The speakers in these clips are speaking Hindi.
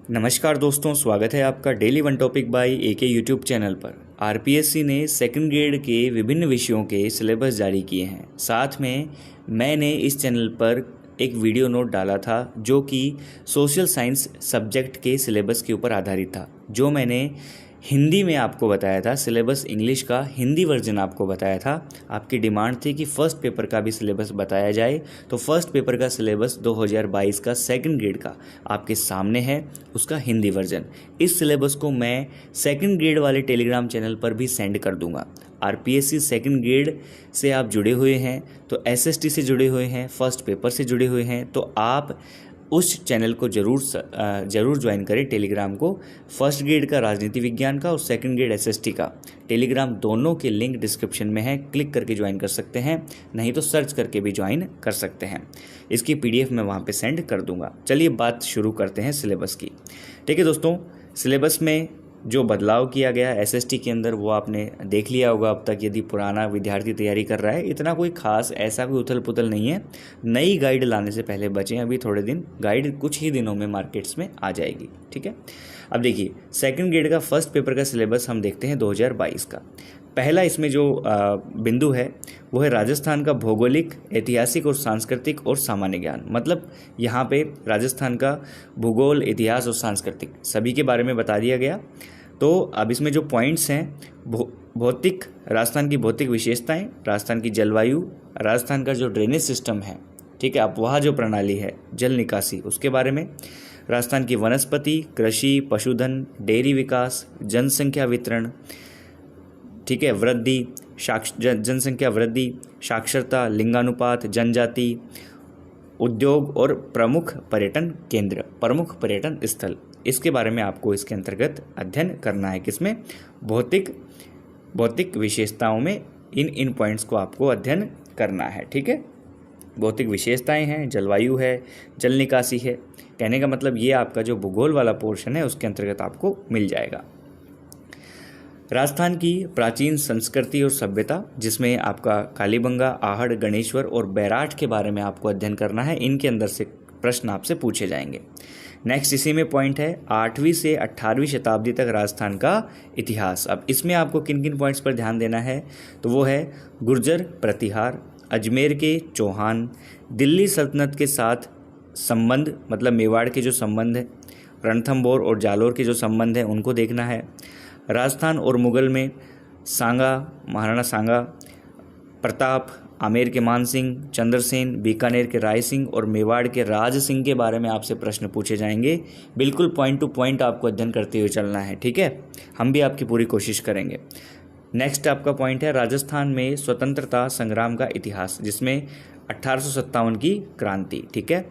नमस्कार दोस्तों, स्वागत है आपका daily one topic by AK YouTube channel पर। आरपीएससी ने सेकंड ग्रेड के विभिन्न विषयों के सिलेबस जारी किए हैं। साथ में मैंने इस चैनल पर एक वीडियो नोट डाला था जो कि सोशल साइंस सब्जेक्ट के सिलेबस के ऊपर आधारित था, जो मैंने हिंदी में आपको बताया था। सिलेबस इंग्लिश का हिंदी वर्जन आपको बताया था। आपकी डिमांड थी कि फ़र्स्ट पेपर का भी सिलेबस बताया जाए, तो फर्स्ट पेपर का सिलेबस 2022 का सेकंड ग्रेड का आपके सामने है, उसका हिंदी वर्जन। इस सिलेबस को मैं सेकंड ग्रेड वाले टेलीग्राम चैनल पर भी सेंड कर दूंगा। आरपीएससी सेकंड ग्रेड से आप जुड़े हुए हैं तो एसएसटी से जुड़े हुए हैं, फर्स्ट पेपर से जुड़े हुए हैं, तो आप उस चैनल को ज़रूर ज्वाइन करें, टेलीग्राम को। फर्स्ट ग्रेड का राजनीति विज्ञान का और सेकंड ग्रेड एसएसटी का टेलीग्राम, दोनों के लिंक डिस्क्रिप्शन में है, क्लिक करके ज्वाइन कर सकते हैं, नहीं तो सर्च करके भी ज्वाइन कर सकते हैं। इसकी पीडीएफ मैं वहाँ पे सेंड कर दूंगा। चलिए बात शुरू करते हैं सिलेबस की। ठीक है दोस्तों, सिलेबस में जो बदलाव किया गया है एसएसटी के अंदर वो आपने देख लिया होगा अब तक। यदि पुराना विद्यार्थी तैयारी कर रहा है, इतना कोई खास ऐसा कोई उथल पुथल नहीं है। नई गाइड लाने से पहले बचें, अभी थोड़े दिन, गाइड कुछ ही दिनों में मार्केट्स में आ जाएगी। ठीक है, अब देखिए सेकंड ग्रेड का फर्स्ट पेपर का सिलेबस हम देखते हैं 2022 का। पहला इसमें जो बिंदु है वो है राजस्थान का भौगोलिक, ऐतिहासिक और सांस्कृतिक और सामान्य ज्ञान। मतलब यहाँ पे राजस्थान का भूगोल, इतिहास और सांस्कृतिक सभी के बारे में बता दिया गया। तो अब इसमें जो पॉइंट्स हैं, भौतिक, राजस्थान की भौतिक विशेषताएं, राजस्थान की जलवायु, राजस्थान का जो ड्रेनेज सिस्टम है, ठीक है, अब वहाँ जो प्रणाली है जल निकासी, उसके बारे में, राजस्थान की वनस्पति, कृषि, पशुधन, डेयरी विकास, जनसंख्या वितरण, ठीक है, वृद्धि, जनसंख्या वृद्धि, साक्षरता, लिंगानुपात, जनजाति, उद्योग और प्रमुख पर्यटन केंद्र, प्रमुख पर्यटन स्थल, इसके बारे में आपको इसके अंतर्गत अध्ययन करना है। किसमें? भौतिक विशेषताओं में इन पॉइंट्स को आपको अध्ययन करना है। ठीक है, भौतिक विशेषताएं हैं, जलवायु है, जल निकासी है। कहने का मतलब ये आपका जो भूगोल वाला पोर्शन है उसके अंतर्गत आपको मिल जाएगा। राजस्थान की प्राचीन संस्कृति और सभ्यता, जिसमें आपका कालीबंगा, आहड़, गणेश्वर और बैराठ के बारे में आपको अध्ययन करना है। इनके अंदर से प्रश्न आपसे पूछे जाएंगे। नेक्स्ट इसी में पॉइंट है 8वीं से 18वीं शताब्दी तक राजस्थान का इतिहास। अब इसमें आपको किन किन पॉइंट्स पर ध्यान देना है, तो वो है गुर्जर प्रतिहार, अजमेर के चौहान, दिल्ली सल्तनत के साथ संबंध, मतलब मेवाड़ के जो संबंध है, रणथंभौर और जालोर के जो संबंध है उनको देखना है। राजस्थान और मुगल में सांगा, महाराणा सांगा, प्रताप, आमेर के मान सिंह, चंद्रसेन, बीकानेर के राय सिंह और मेवाड़ के राज सिंह के बारे में आपसे प्रश्न पूछे जाएंगे। बिल्कुल पॉइंट टू पॉइंट आपको अध्ययन करते हुए चलना है। ठीक है, हम भी आपकी पूरी कोशिश करेंगे। नेक्स्ट आपका पॉइंट है राजस्थान में स्वतंत्रता संग्राम का इतिहास, जिसमें 1857 की क्रांति, ठीक है,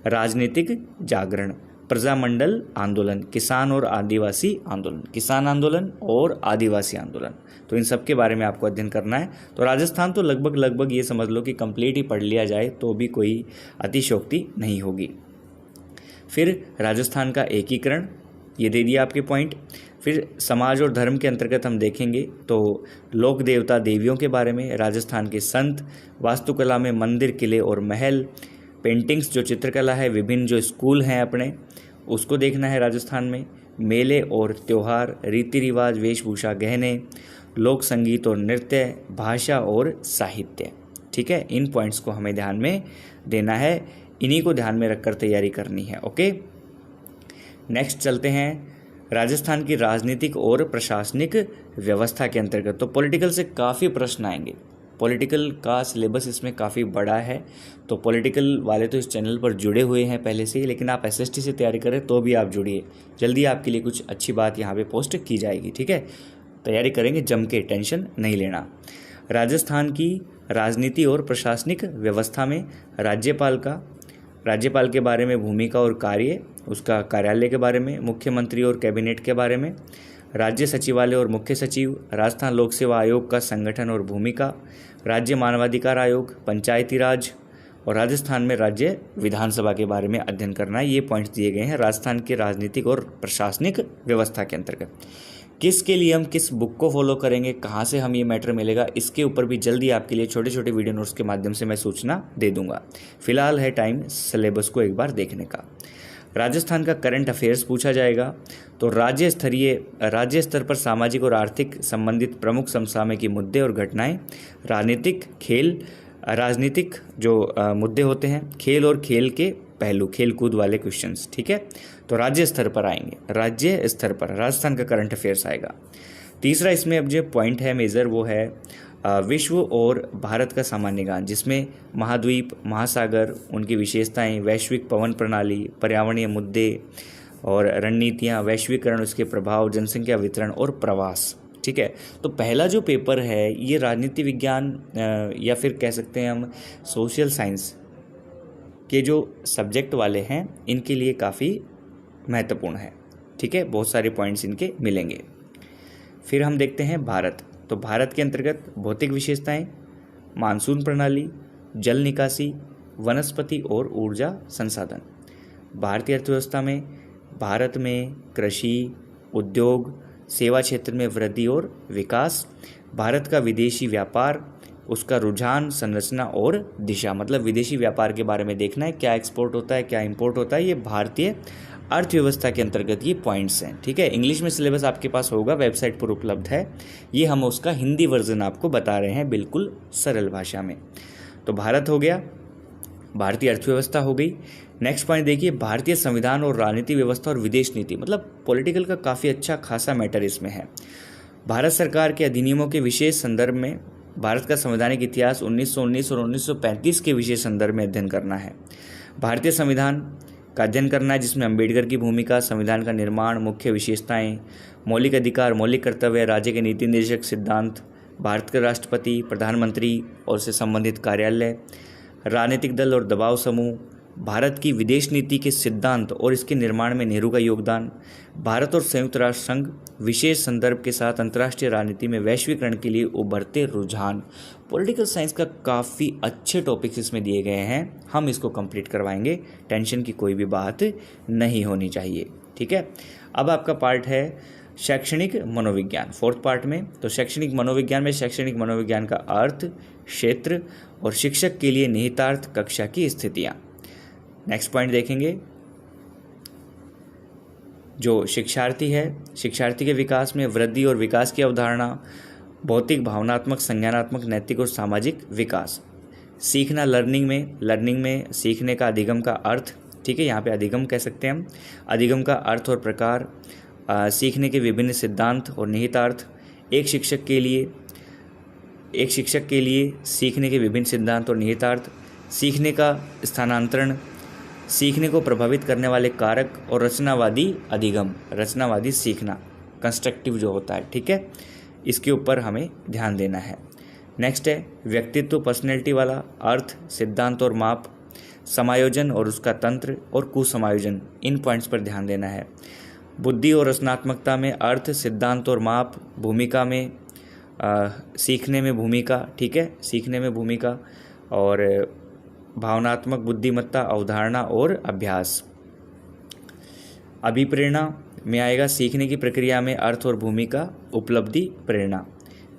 राजनीतिक जागरण, प्रजामंडल आंदोलन, किसान और आदिवासी आंदोलन, किसान आंदोलन और आदिवासी आंदोलन, तो इन सब के बारे में आपको अध्ययन करना है। तो राजस्थान तो लगभग ये समझ लो कि कंप्लीट ही पढ़ लिया जाए तो भी कोई अतिशयोक्ति नहीं होगी। फिर राजस्थान का एकीकरण, ये दे दिया आपके पॉइंट। फिर समाज और धर्म के अंतर्गत हम देखेंगे तो लोक देवता देवियों के बारे में, राजस्थान के संत, वास्तुकला में मंदिर, किले और महल, पेंटिंग्स जो चित्रकला है, विभिन्न जो स्कूल हैं अपने, उसको देखना है राजस्थान में, मेले और त्यौहार, रीति रिवाज, वेशभूषा, गहने, लोक संगीत और नृत्य, भाषा और साहित्य। ठीक है, इन पॉइंट्स को हमें ध्यान में देना है, इन्हीं को ध्यान में रखकर तैयारी करनी है। ओके, नेक्स्ट चलते हैं राजस्थान की राजनीतिक और प्रशासनिक व्यवस्था के अंतर्गत। तो पॉलिटिकल से काफ़ी प्रश्न आएंगे। पॉलिटिकल का सिलेबस इसमें काफ़ी बड़ा है, तो पॉलिटिकल वाले तो इस चैनल पर जुड़े हुए हैं पहले से ही, लेकिन आप एसएसटी से तैयारी करें तो भी आप जुड़िए, जल्दी आपके लिए कुछ अच्छी बात यहाँ पे पोस्ट की जाएगी। ठीक है, तैयारी करेंगे जम के, टेंशन नहीं लेना। राजस्थान की राजनीति और प्रशासनिक व्यवस्था में राज्यपाल के बारे में, भूमिका और कार्य, उसका कार्यालय के बारे में, मुख्यमंत्री और कैबिनेट के बारे में, राज्य सचिवालय और मुख्य सचिव, राजस्थान लोक सेवा आयोग का संगठन और भूमिका, राज्य मानवाधिकार आयोग, पंचायती राज और राजस्थान में राज्य विधानसभा के बारे में अध्ययन करना है। ये पॉइंट्स दिए गए हैं राजस्थान के राजनीतिक और प्रशासनिक व्यवस्था के अंतर्गत। किसके लिए हम किस बुक को फॉलो करेंगे, कहाँ से हम ये मैटर मिलेगा, इसके ऊपर भी जल्दी आपके लिए छोटे छोटे वीडियो नोट्स के माध्यम से मैं सूचना दे दूंगा। फिलहाल है टाइम सिलेबस को एक बार देखने का। राजस्थान का करंट अफेयर्स पूछा जाएगा। तो राज्य स्तर पर सामाजिक और आर्थिक संबंधित प्रमुख समसामयिक मुद्दे और घटनाएं, राजनीतिक जो मुद्दे होते हैं, खेल और खेल के पहलू, खेल कूद वाले क्वेश्चंस, ठीक है। तो राज्य स्तर पर आएंगे, राज्य स्तर पर राजस्थान का करंट अफेयर्स आएगा। तीसरा इसमें अब जो पॉइंट है मेजर वो है विश्व और भारत का सामान्य ज्ञान, जिसमें महाद्वीप, महासागर, उनकी विशेषताएं, वैश्विक पवन प्रणाली, पर्यावरणीय मुद्दे और रणनीतियां, वैश्वीकरण, उसके प्रभाव, जनसंख्या वितरण और प्रवास, ठीक है। तो पहला जो पेपर है ये राजनीति विज्ञान या फिर कह सकते हैं हम सोशल साइंस के जो सब्जेक्ट वाले हैं इनके लिए काफ़ी महत्वपूर्ण है, ठीक है। बहुत सारे पॉइंट्स इनके मिलेंगे। फिर हम देखते हैं भारत। तो भारत के अंतर्गत भौतिक विशेषताएं, मानसून प्रणाली, जल निकासी, वनस्पति और ऊर्जा संसाधन। भारतीय अर्थव्यवस्था में भारत में कृषि, उद्योग, सेवा क्षेत्र में वृद्धि और विकास, भारत का विदेशी व्यापार, उसका रुझान, संरचना और दिशा, मतलब विदेशी व्यापार के बारे में देखना है, क्या एक्सपोर्ट होता है, क्या इंपोर्ट होता है, ये भारतीय अर्थव्यवस्था के अंतर्गत ये पॉइंट्स हैं, ठीक है। इंग्लिश में सिलेबस आपके पास होगा, वेबसाइट पर उपलब्ध है। ये हम उसका हिंदी वर्जन आपको बता रहे हैं बिल्कुल सरल भाषा में। तो भारत हो गया, भारतीय अर्थव्यवस्था हो गई। नेक्स्ट पॉइंट देखिए, भारतीय संविधान और राजनीति व्यवस्था और विदेश नीति, मतलब पॉलिटिकल का काफ़ी अच्छा खासा मैटर इसमें है। भारत सरकार के अधिनियमों के विशेष संदर्भ में भारत का संवैधानिक इतिहास 1919 और 1935 के विशेष संदर्भ में अध्ययन करना है। भारतीय संविधान का अध्ययन करना है, जिसमें अम्बेडकर की भूमिका, संविधान का निर्माण, मुख्य विशेषताएं, मौलिक अधिकार, मौलिक कर्तव्य, राज्य के नीति निर्देशक सिद्धांत, भारत के राष्ट्रपति, प्रधानमंत्री और उससे संबंधित कार्यालय, राजनीतिक दल और दबाव समूह, भारत की विदेश नीति के सिद्धांत और इसके निर्माण में नेहरू का योगदान, भारत और संयुक्त राष्ट्र संघ, विशेष संदर्भ के साथ अंतर्राष्ट्रीय राजनीति में वैश्वीकरण के लिए उभरते रुझान। पॉलिटिकल साइंस का काफ़ी अच्छे टॉपिक्स इसमें दिए गए हैं, हम इसको कंप्लीट करवाएंगे, टेंशन की कोई भी बात नहीं होनी चाहिए, ठीक है। अब आपका पार्ट है शैक्षणिक मनोविज्ञान, फोर्थ पार्ट में। तो शैक्षणिक मनोविज्ञान में शैक्षणिक मनोविज्ञान का अर्थ, क्षेत्र और शिक्षक के लिए निहितार्थ कक्षा की स्थितियाँ। नेक्स्ट पॉइंट देखेंगे, जो शिक्षार्थी है, शिक्षार्थी के विकास में वृद्धि और विकास की अवधारणा, भौतिक, भावनात्मक, संज्ञानात्मक, नैतिक और सामाजिक विकास। सीखना, लर्निंग में सीखने का अधिगम का अर्थ, ठीक है, यहाँ पे अधिगम कह सकते हैं हम, अधिगम का अर्थ और प्रकार, सीखने के विभिन्न सिद्धांत और निहितार्थ, एक शिक्षक के लिए सीखने के विभिन्न सिद्धांत और निहितार्थ, सीखने का स्थानांतरण, सीखने को प्रभावित करने वाले कारक और रचनावादी अधिगम, रचनावादी सीखना, कंस्ट्रक्टिव जो होता है, ठीक है, इसके ऊपर हमें ध्यान देना है। नेक्स्ट है व्यक्तित्व, पर्सनैलिटी वाला, अर्थ, सिद्धांत और माप, समायोजन और उसका तंत्र और कुसमायोजन, इन पॉइंट्स पर ध्यान देना है। बुद्धि और रचनात्मकता में अर्थ, सिद्धांत और माप, भूमिका में सीखने में भूमिका, ठीक है, सीखने में भूमिका, और भावनात्मक बुद्धिमत्ता, अवधारणा और अभ्यास। अभिप्रेरणा में आएगा सीखने की प्रक्रिया में अर्थ और भूमिका, उपलब्धि, प्रेरणा।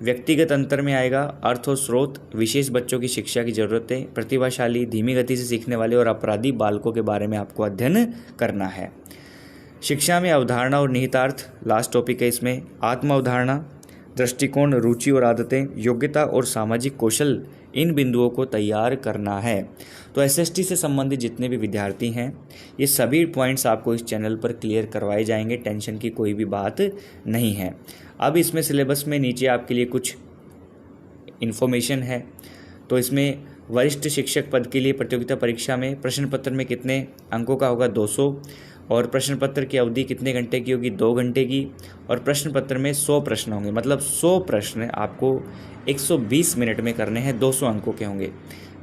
व्यक्तिगत अंतर में आएगा अर्थ और स्रोत, विशेष बच्चों की शिक्षा की जरूरतें, प्रतिभाशाली, धीमी गति से सीखने वाले और अपराधी बालकों के बारे में आपको अध्ययन करना है। शिक्षा में अवधारणा और निहितार्थ, लास्ट टॉपिक है इसमें। आत्म अवधारणा, दृष्टिकोण, रुचि और आदतें, योग्यता और सामाजिक कौशल, इन बिंदुओं को तैयार करना है। तो एसएसटी से संबंधित जितने भी विद्यार्थी हैं, ये सभी पॉइंट्स आपको इस चैनल पर क्लियर करवाए जाएंगे, टेंशन की कोई भी बात नहीं है। अब इसमें सिलेबस में नीचे आपके लिए कुछ इन्फॉर्मेशन है। तो इसमें वरिष्ठ शिक्षक पद के लिए प्रतियोगिता परीक्षा में प्रश्न पत्र में कितने अंकों का होगा, 200, और प्रश्न पत्र की अवधि कितने घंटे की होगी, 2 घंटे की, और प्रश्न पत्र में 100 प्रश्न होंगे, मतलब 100 प्रश्न आपको 120 मिनट में करने हैं, 200 अंकों के होंगे।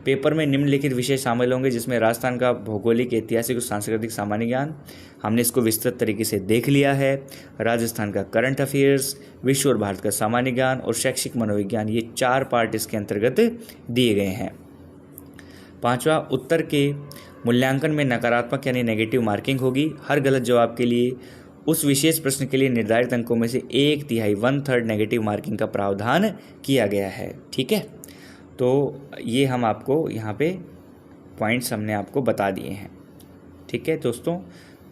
पेपर में निम्नलिखित विषय शामिल होंगे, जिसमें राजस्थान का भौगोलिक, ऐतिहासिक और सांस्कृतिक सामान्य ज्ञान, हमने इसको विस्तृत तरीके से देख लिया है। राजस्थान का करंट अफेयर्स, विश्व और भारत का सामान्य ज्ञान और शैक्षिक मनोविज्ञान, ये 4 पार्ट इसके अंतर्गत दिए गए हैं। 5वां, उत्तर के मूल्यांकन में नकारात्मक यानी नेगेटिव मार्किंग होगी। हर गलत जवाब के लिए उस विशेष प्रश्न के लिए निर्धारित अंकों में से 1/3 1/3 नेगेटिव मार्किंग का प्रावधान किया गया है, ठीक है। तो ये हम आपको यहाँ पे पॉइंट्स हमने आपको बता दिए हैं, ठीक है दोस्तों।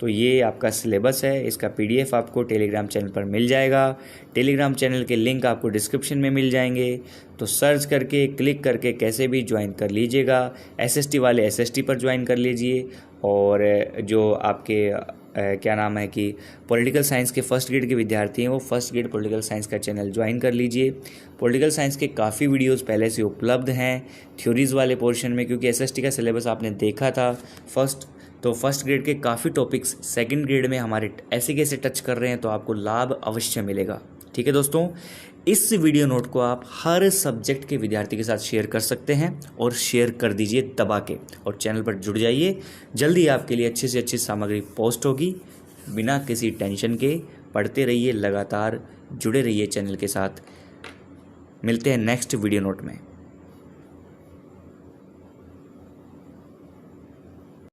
तो ये आपका सिलेबस है, इसका PDF आपको टेलीग्राम चैनल पर मिल जाएगा। टेलीग्राम चैनल के लिंक आपको डिस्क्रिप्शन में मिल जाएंगे, तो सर्च करके क्लिक करके कैसे भी ज्वाइन कर लीजिएगा। SST वाले SST पर ज्वाइन कर लीजिए, और जो आपके क्या नाम है कि पॉलिटिकल साइंस के फर्स्ट ग्रेड के विद्यार्थी हैं वो फर्स्ट ग्रेड पॉलिटिकल साइंस का चैनल ज्वाइन कर लीजिए। पॉलिटिकल साइंस के काफ़ी वीडियोस पहले से उपलब्ध हैं थ्योरीज़ वाले पोर्शन में, क्योंकि SST का सिलेबस आपने देखा था फर्स्ट ग्रेड के काफ़ी टॉपिक्स सेकंड ग्रेड में हमारे ऐसे कैसे टच कर रहे हैं, तो आपको लाभ अवश्य मिलेगा। ठीक है दोस्तों, इस वीडियो नोट को आप हर सब्जेक्ट के विद्यार्थी के साथ शेयर कर सकते हैं, और शेयर कर दीजिए दबा के, और चैनल पर जुड़ जाइए। जल्दी आपके लिए अच्छी से अच्छी सामग्री पोस्ट होगी। बिना किसी टेंशन के पढ़ते रहिए, लगातार जुड़े रहिए चैनल के साथ। मिलते हैं नेक्स्ट वीडियो नोट में।